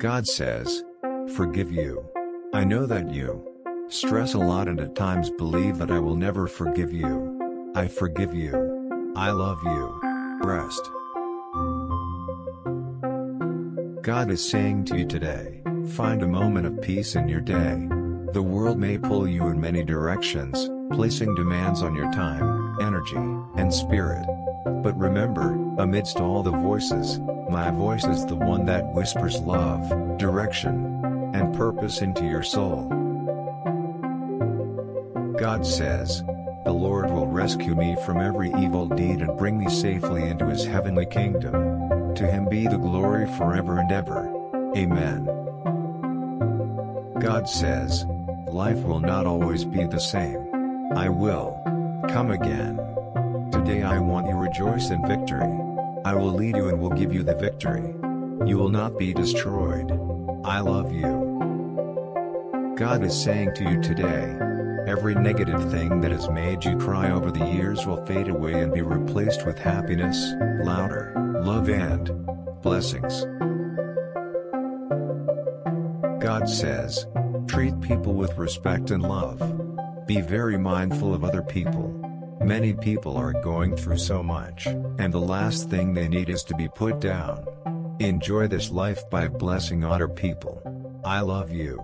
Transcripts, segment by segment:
God says, forgive you. I know that you stress a lot and at times believe that I will never forgive you. I forgive you. I love you. Rest. God is saying to you today, find a moment of peace in your day. The world may pull you in many directions, placing demands on your time, energy, and spirit. But remember, amidst all the voices, my voice is the one that whispers love, direction, and purpose into your soul. God says, the Lord will rescue me from every evil deed and bring me safely into His heavenly kingdom. To Him be the glory forever and ever. Amen. God says, life will not always be the same. I will come again. Today I want you to rejoice in victory. I will lead you and will give you the victory. You will not be destroyed. I love you. God is saying to you today, every negative thing that has made you cry over the years will fade away and be replaced with happiness, laughter, love and blessings. God says, treat people with respect and love. Be very mindful of other people. Many people are going through so much, and the last thing they need is to be put down. Enjoy this life by blessing other people. I love you.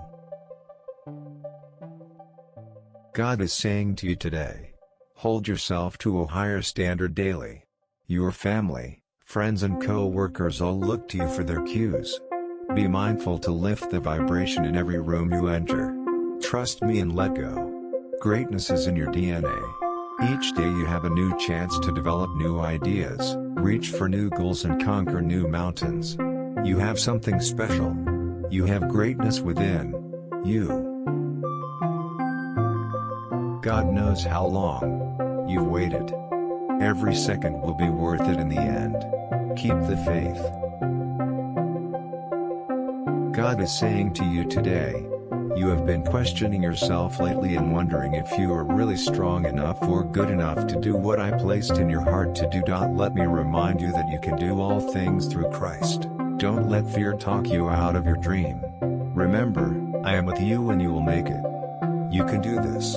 God is saying to you today, hold yourself to a higher standard daily. Your family, friends and co-workers all look to you for their cues. Be mindful to lift the vibration in every room you enter. Trust me and let go. Greatness is in your DNA. Each day you have a new chance to develop new ideas, reach for new goals and conquer new mountains. You have something special. You have greatness within you. God knows how long you've waited. Every second will be worth it in the end. Keep the faith. God is saying to you today, you have been questioning yourself lately and wondering if you are really strong enough or good enough to do what I placed in your heart to do. Let me remind you that you can do all things through Christ. Don't let fear talk you out of your dream. Remember, I am with you and you will make it. You can do this.